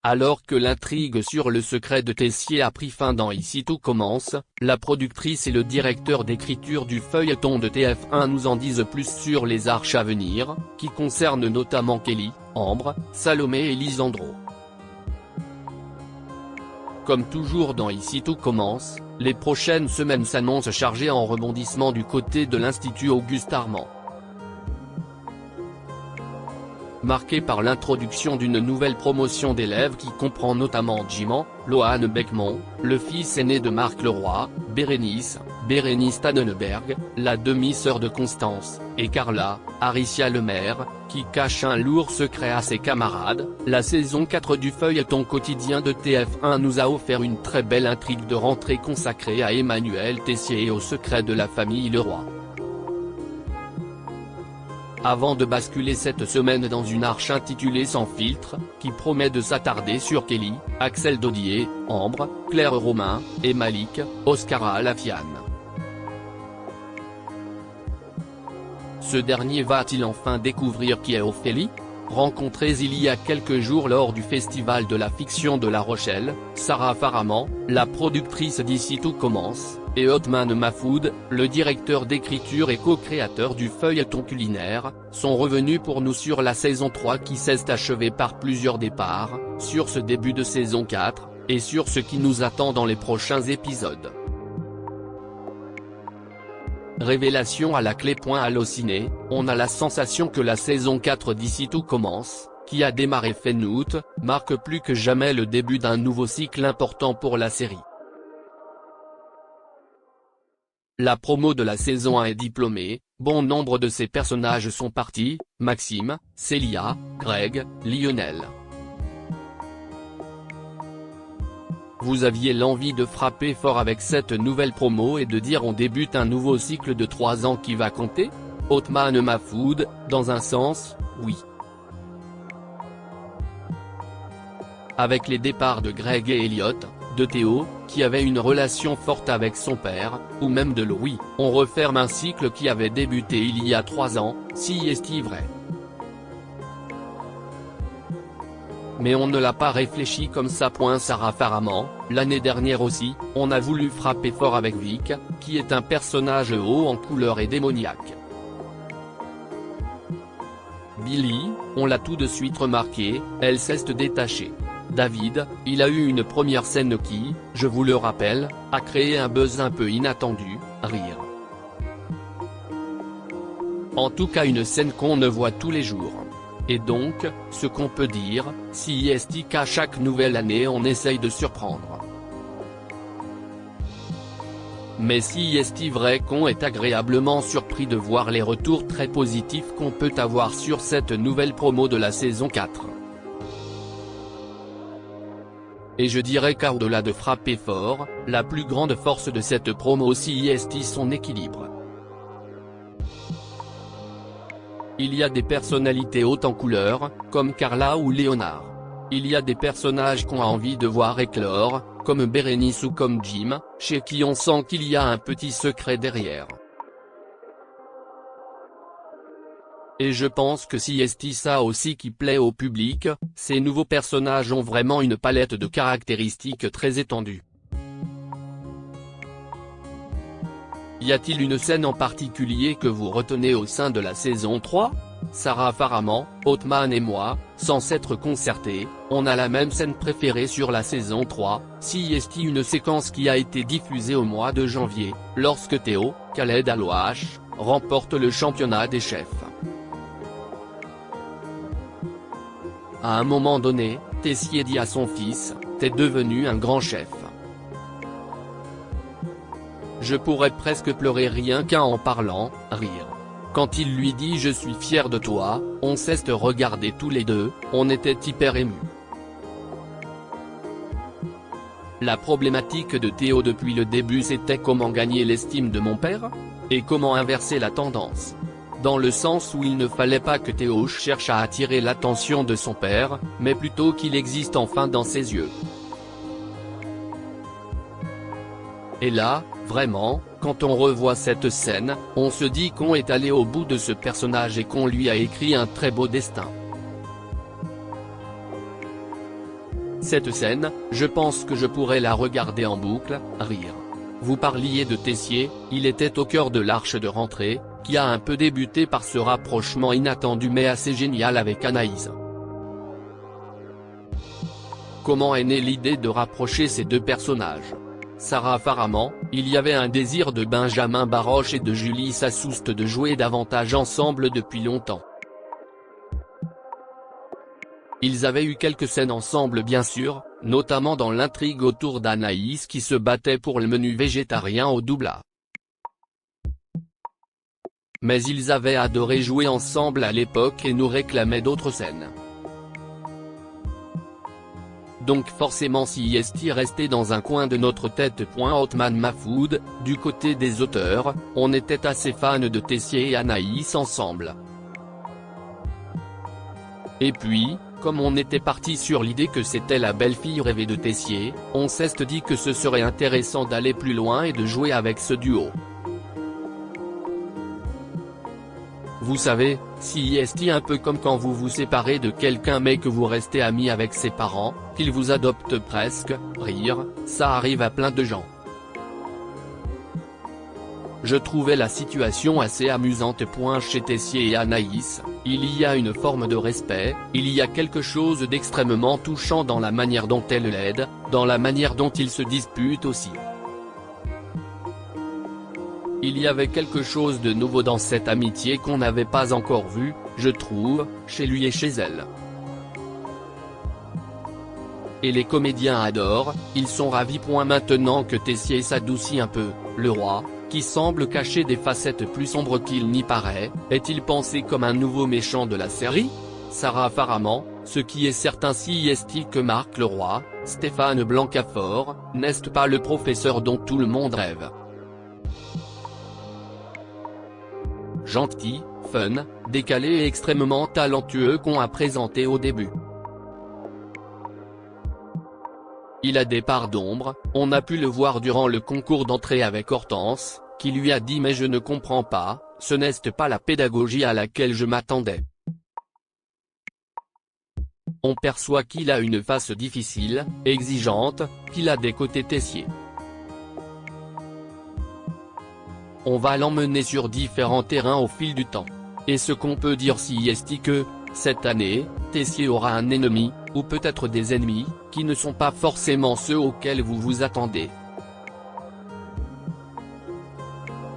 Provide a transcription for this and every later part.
Alors que l'intrigue sur le secret de Tessier a pris fin dans Ici tout commence, la productrice et le directeur d'écriture du feuilleton de TF1 nous en disent plus sur les arches à venir, qui concernent notamment Kelly, Ambre, Salomé et Lisandro. Comme toujours dans Ici tout commence, les prochaines semaines s'annoncent chargées en rebondissements du côté de l'Institut Auguste Armand. Marqué par l'introduction d'une nouvelle promotion d'élèves qui comprend notamment Jiman, Lohan Beckmont, le fils aîné de Marc Leroy, Bérénice Tannenberg, la demi-sœur de Constance, et Carla, Aricia Lemaire, qui cache un lourd secret à ses camarades, la saison 4 du feuilleton quotidien de TF1 nous a offert une très belle intrigue de rentrée consacrée à Emmanuel Tessier et au secret de la famille Leroy. Avant de basculer cette semaine dans une arche intitulée Sans filtre, qui promet de s'attarder sur Kelly, Axel Dodier, Ambre, Claire Romain, et Malik, Oscar Alafian. Ce dernier va-t-il enfin découvrir qui est Ophélie ? Rencontrés il y a quelques jours lors du Festival de la fiction de La Rochelle, Sarah Faraman, la productrice d'Ici tout commence, et Othman Mahfoud, le directeur d'écriture et co-créateur du feuilleton culinaire, sont revenus pour nous sur la saison 3 qui s'est achevée par plusieurs départs, sur ce début de saison 4, et sur ce qui nous attend dans les prochains épisodes. Révélation à la clé. Allociné, on a la sensation que la saison 4 d'Ici tout commence, qui a démarré fin août, marque plus que jamais le début d'un nouveau cycle important pour la série. La promo de la saison 1 est diplômée, bon nombre de ses personnages sont partis, Maxime, Célia, Greg, Lionel. Vous aviez l'envie de frapper fort avec cette nouvelle promo et de dire on débute un nouveau cycle de 3 ans qui va compter ? Othman Mahfoud, dans un sens, oui. Avec les départs de Greg et Elliot, de Théo, qui avait une relation forte avec son père, ou même de Louis, on referme un cycle qui avait débuté il y a 3 ans, si est-il vrai. Mais on ne l'a pas réfléchi comme ça. Sarah Faraman, l'année dernière aussi, on a voulu frapper fort avec Vic, qui est un personnage haut en couleur et démoniaque. Billy, on l'a tout de suite remarqué, elle s'est détachée. David, il a eu une première scène qui, je vous le rappelle, a créé un buzz un peu inattendu, rire. En tout cas une scène qu'on ne voit tous les jours. Et donc, ce qu'on peut dire, si est qu'à chaque nouvelle année on essaye de surprendre. Mais si est vrai qu'on est agréablement surpris de voir les retours très positifs qu'on peut avoir sur cette nouvelle promo de la saison 4. Et je dirais qu'au-delà de frapper fort, la plus grande force de cette promo si est son équilibre. Il y a des personnalités hautes en couleur, comme Carla ou Léonard. Il y a des personnages qu'on a envie de voir éclore, comme Bérénice ou comme Jim, chez qui on sent qu'il y a un petit secret derrière. Et je pense que si est ça aussi qui plaît au public, ces nouveaux personnages ont vraiment une palette de caractéristiques très étendue. Y a-t-il une scène en particulier que vous retenez au sein de la saison 3 ? Sarah Faraman, Othman et moi, sans s'être concertés, on a la même scène préférée sur la saison 3, si est une séquence qui a été diffusée au mois de janvier, lorsque Théo, Khaled Alouache, remporte le championnat des chefs. À un moment donné, Tessier dit à son fils, « T'es devenu un grand chef ». Je pourrais presque pleurer rien qu'à en parlant, rire. Quand il lui dit « Je suis fier de toi », on s'est regardé tous les deux, on était hyper émus. La problématique de Théo depuis le début c'était comment gagner l'estime de mon père ? Et comment inverser la tendance ? Dans le sens où il ne fallait pas que Théo cherche à attirer l'attention de son père, mais plutôt qu'il existe enfin dans ses yeux. Et là, vraiment, quand on revoit cette scène, on se dit qu'on est allé au bout de ce personnage et qu'on lui a écrit un très beau destin. Cette scène, je pense que je pourrais la regarder en boucle, rire. Vous parliez de Tessier, il était au cœur de l'arche de rentrée, qui a un peu débuté par ce rapprochement inattendu mais assez génial avec Anaïs. Comment est née l'idée de rapprocher ces deux personnages? Apparemment, il y avait un désir de Benjamin Baroche et de Julie Sassoust de jouer davantage ensemble depuis longtemps. Ils avaient eu quelques scènes ensemble bien sûr, notamment dans l'intrigue autour d'Anaïs qui se battait pour le menu végétarien au Doubla. Mais ils avaient adoré jouer ensemble à l'époque et nous réclamaient d'autres scènes. Donc forcément si est restait dans un coin de notre tête. Othman Mahfoud, du côté des auteurs, on était assez fans de Tessier et Anaïs ensemble. Et puis, comme on était parti sur l'idée que c'était la belle-fille rêvée de Tessier, on s'est dit que ce serait intéressant d'aller plus loin et de jouer avec ce duo. Vous savez, si est un peu comme quand vous vous séparez de quelqu'un mais que vous restez ami avec ses parents, qu'ils vous adoptent presque, rire, ça arrive à plein de gens. Je trouvais la situation assez amusante. Chez Tessier et Anaïs, il y a une forme de respect, il y a quelque chose d'extrêmement touchant dans la manière dont elle l'aide, dans la manière dont ils se disputent aussi. Il y avait quelque chose de nouveau dans cette amitié qu'on n'avait pas encore vu, je trouve, chez lui et chez elle. Et les comédiens adorent, ils sont ravis. Maintenant que Tessier s'adoucit un peu, le roi, qui semble cacher des facettes plus sombres qu'il n'y paraît, est-il pensé comme un nouveau méchant de la série? Apparemment, ce qui est certain si est que Marc Leroy, Stéphane Blancafort, n'est pas le professeur dont tout le monde rêve. Gentil, fun, décalé et extrêmement talentueux qu'on a présenté au début. Il a des parts d'ombre, on a pu le voir durant le concours d'entrée avec Hortense, qui lui a dit mais je ne comprends pas, ce n'est pas la pédagogie à laquelle je m'attendais. On perçoit qu'il a une face difficile, exigeante, qu'il a des côtés Tessier. On va l'emmener sur différents terrains au fil du temps. Et ce qu'on peut dire si est que, cette année, Tessier aura un ennemi, ou peut-être des ennemis, qui ne sont pas forcément ceux auxquels vous vous attendez.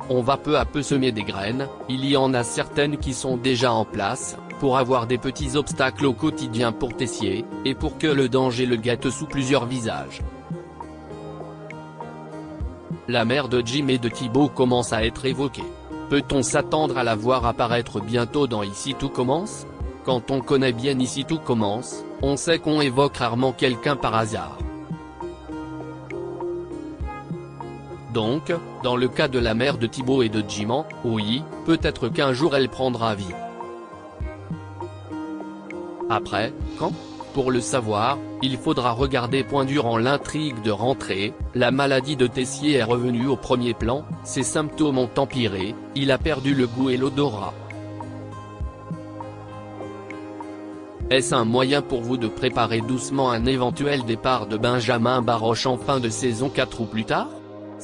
On va peu à peu semer des graines, il y en a certaines qui sont déjà en place, pour avoir des petits obstacles au quotidien pour Tessier, et pour que le danger le guette sous plusieurs visages. La mère de Jim et de Thibaut commence à être évoquée. Peut-on s'attendre à la voir apparaître bientôt dans Ici tout commence? Quand on connaît bien Ici tout commence, on sait qu'on évoque rarement quelqu'un par hasard. Donc, dans le cas de la mère de Thibaut et de Jim, oui, peut-être qu'un jour elle prendra vie. Après, quand? Pour le savoir, il faudra regarder. Durant l'intrigue de rentrée, la maladie de Tessier est revenue au premier plan, ses symptômes ont empiré, il a perdu le goût et l'odorat. Est-ce un moyen pour vous de préparer doucement un éventuel départ de Benjamin Baroche en fin de saison 4 ou plus tard?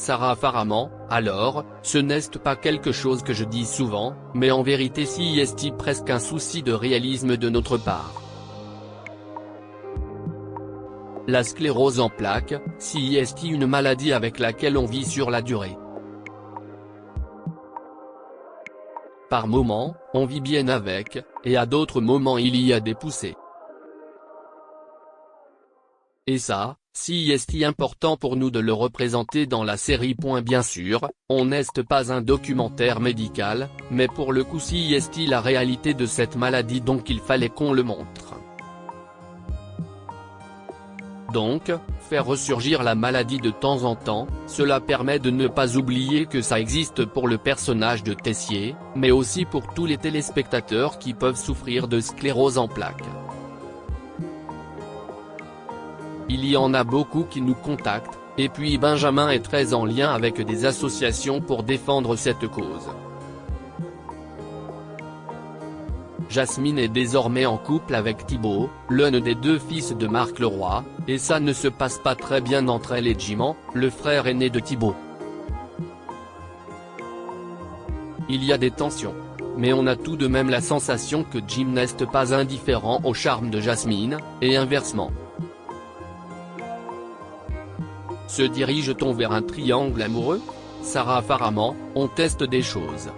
Apparemment, alors, ce n'est pas quelque chose que je dis souvent, mais en vérité si est presque un souci de réalisme de notre part. La sclérose en plaques, si est une maladie avec laquelle on vit sur la durée. Par moments, on vit bien avec, et à d'autres moments il y a des poussées. Et ça, si est important pour nous de le représenter dans la série. Bien sûr, on n'est pas un documentaire médical, mais pour le coup si est la réalité de cette maladie donc il fallait qu'on le montre. Donc, faire ressurgir la maladie de temps en temps, cela permet de ne pas oublier que ça existe pour le personnage de Tessier, mais aussi pour tous les téléspectateurs qui peuvent souffrir de sclérose en plaques. Il y en a beaucoup qui nous contactent, et puis Benjamin est très en lien avec des associations pour défendre cette cause. Jasmine est désormais en couple avec Thibaut, l'un des deux fils de Marc Leroy, et ça ne se passe pas très bien entre elle et Jiman, le frère aîné de Thibaut. Il y a des tensions. Mais on a tout de même la sensation que Jim n'est pas indifférent au charme de Jasmine, et inversement. Se dirige-t-on vers un triangle amoureux? Sarah Faraman, on teste des choses.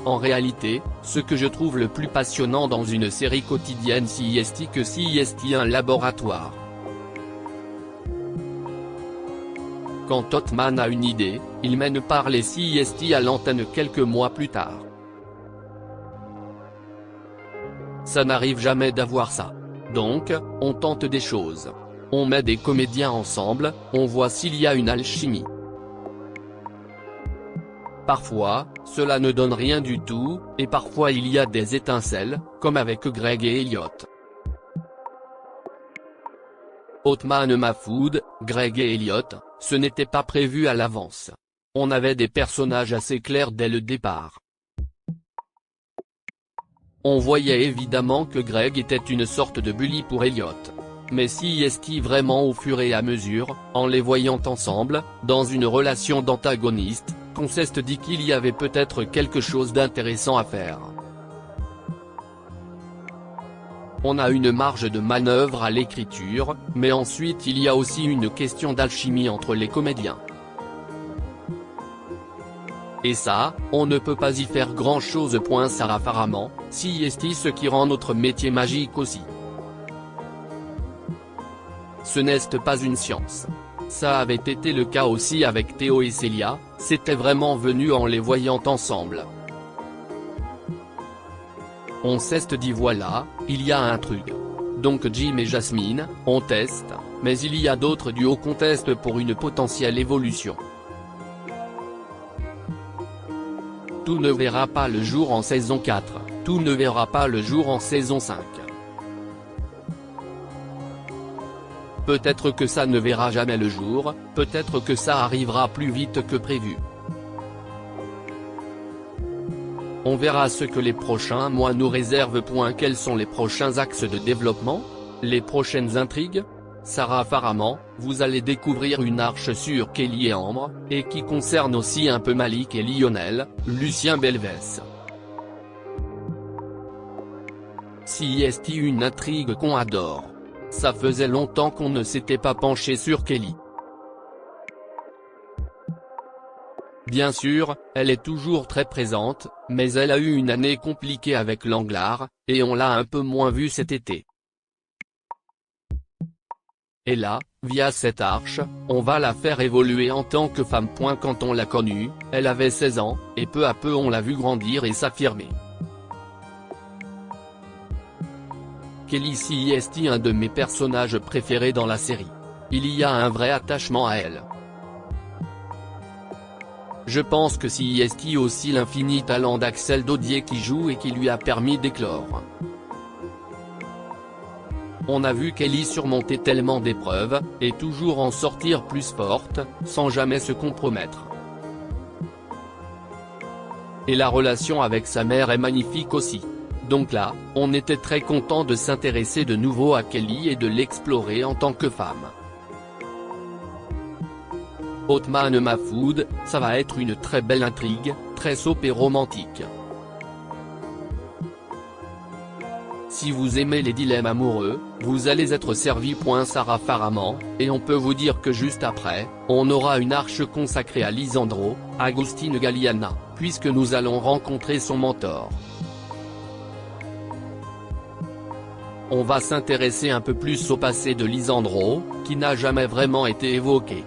En réalité, ce que je trouve le plus passionnant dans une série quotidienne CIST que CIST un laboratoire. Quand Ottman a une idée, il mène parler CIST à l'antenne quelques mois plus tard. Ça n'arrive jamais d'avoir ça. Donc, on tente des choses. On met des comédiens ensemble, on voit s'il y a une alchimie. Parfois, cela ne donne rien du tout, et parfois il y a des étincelles, comme avec Greg et Elliot. Ottman Mahfoud, Greg et Elliot, ce n'était pas prévu à l'avance. On avait des personnages assez clairs dès le départ. On voyait évidemment que Greg était une sorte de bully pour Elliot. Mais CIST vraiment au fur et à mesure, en les voyant ensemble, dans une relation d'antagoniste, qu'on s'est dit qu'il y avait peut-être quelque chose d'intéressant à faire. On a une marge de manœuvre à l'écriture, mais ensuite il y a aussi une question d'alchimie entre les comédiens. Et ça, on ne peut pas y faire grand-chose. Sarah Faraman, CIST ce qui rend notre métier magique aussi. Ce n'est pas une science. Ça avait été le cas aussi avec Théo et Célia, c'était vraiment venu en les voyant ensemble. On s'est dit voilà, il y a un truc. Donc Jim et Jasmine, on teste, mais il y a d'autres duos qu'on teste pour une potentielle évolution. Tout ne verra pas le jour en saison 4, tout ne verra pas le jour en saison 5. Peut-être que ça ne verra jamais le jour, peut-être que ça arrivera plus vite que prévu. On verra ce que les prochains mois nous réservent. Quels sont les prochains axes de développement? Les prochaines intrigues? Sarah Faraman, vous allez découvrir une arche sur Kelly et Ambre, et qui concerne aussi un peu Malik et Lionel, Lucien Belvès. CIST une intrigue qu'on adore. Ça faisait longtemps qu'on ne s'était pas penché sur Kelly. Bien sûr, elle est toujours très présente, mais elle a eu une année compliquée avec Langlard, et on l'a un peu moins vue cet été. Et là, via cette arche, on va la faire évoluer en tant que femme. Quand on l'a connue, elle avait 16 ans, et peu à peu on l'a vue grandir et s'affirmer. Kelly CIST un de mes personnages préférés dans la série. Il y a un vrai attachement à elle. Je pense que CIST aussi l'infini talent d'Axel Dodier qui joue et qui lui a permis d'éclore. On a vu Kelly surmonter tellement d'épreuves, et toujours en sortir plus forte, sans jamais se compromettre. Et la relation avec sa mère est magnifique aussi. Donc là, on était très content de s'intéresser de nouveau à Kelly et de l'explorer en tant que femme. Ottman Mahfoud, ça va être une très belle intrigue, très soap et romantique. Si vous aimez les dilemmes amoureux, vous allez être servi. Sarah Faraman, et on peut vous dire que juste après, on aura une arche consacrée à Lisandro, Agustin Galliana, puisque nous allons rencontrer son mentor. On va s'intéresser un peu plus au passé de Lisandro, qui n'a jamais vraiment été évoqué.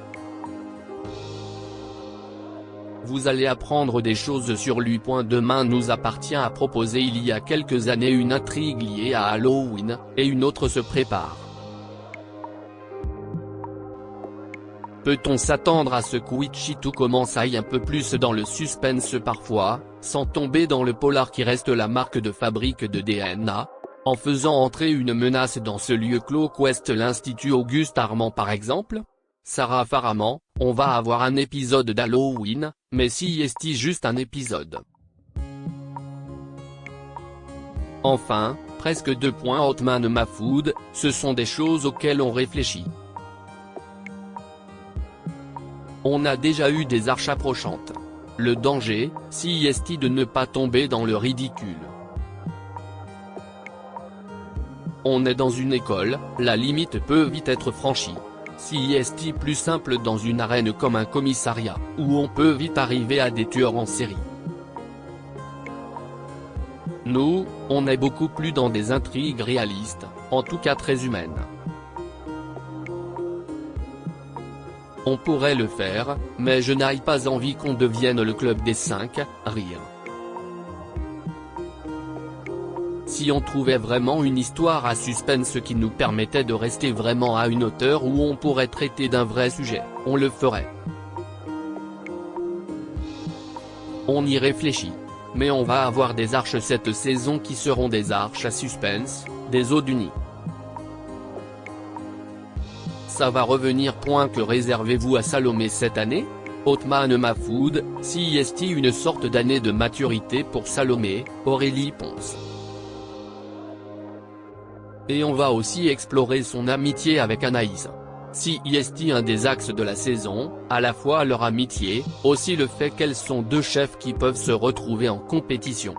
Vous allez apprendre des choses sur lui. Demain nous appartient à proposer. Il y a quelques années une intrigue liée à Halloween, et une autre se prépare. Peut-on s'attendre à ce que Wichito commence à aille un peu plus dans le suspense parfois, sans tomber dans le polar qui reste la marque de fabrique de DNA, en faisant entrer une menace dans ce lieu clos qu'est l'Institut Auguste Armand par exemple? Sarah Faraman, on va avoir un épisode d'Halloween, mais CIST juste un épisode. Enfin, presque 2 points Othman Mahfoud, ce sont des choses auxquelles on réfléchit. On a déjà eu des arches approchantes. Le danger, si est de ne pas tomber dans le ridicule. On est dans une école, la limite peut vite être franchie. Si est plus simple dans une arène comme un commissariat, où on peut vite arriver à des tueurs en série. Nous, on est beaucoup plus dans des intrigues réalistes, en tout cas très humaines. On pourrait le faire, mais je n'ai pas envie qu'on devienne le club des 5, rire. Si on trouvait vraiment une histoire à suspense qui nous permettait de rester vraiment à une hauteur où on pourrait traiter d'un vrai sujet, on le ferait. On y réfléchit. Mais on va avoir des arches cette saison qui seront des arches à suspense, des eaux du Nil. Ça va revenir. Que réservez-vous à Salomé cette année? Othman Mahfoud, si est une sorte d'année de maturité pour Salomé, Aurélie Ponce. Et on va aussi explorer son amitié avec Anaïs. Si est un des axes de la saison, à la fois leur amitié, aussi le fait qu'elles sont deux chefs qui peuvent se retrouver en compétition.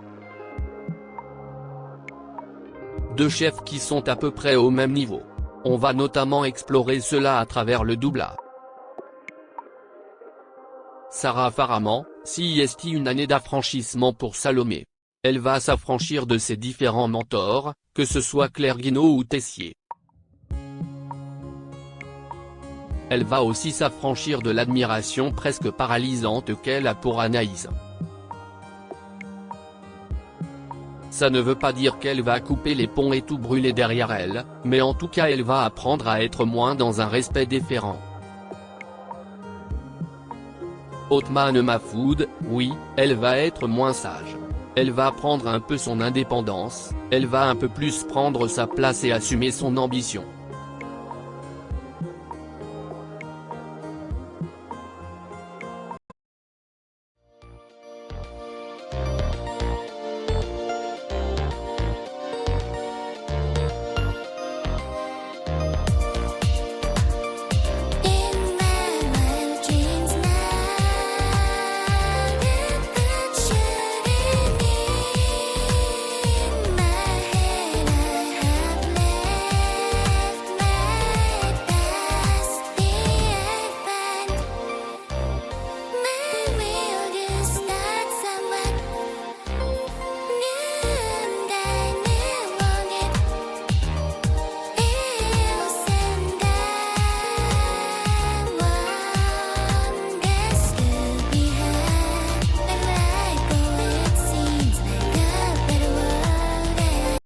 Deux chefs qui sont à peu près au même niveau. On va notamment explorer cela à travers le doublage. Sarah Faraman, si est une année d'affranchissement pour Salomé. Elle va s'affranchir de ses différents mentors, que ce soit Claire Guinaud ou Tessier. Elle va aussi s'affranchir de l'admiration presque paralysante qu'elle a pour Anaïs. Ça ne veut pas dire qu'elle va couper les ponts et tout brûler derrière elle, mais en tout cas elle va apprendre à être moins dans un respect déférent. Othman Mahfoud, oui, elle va être moins sage. Elle va prendre un peu son indépendance, elle va un peu plus prendre sa place et assumer son ambition.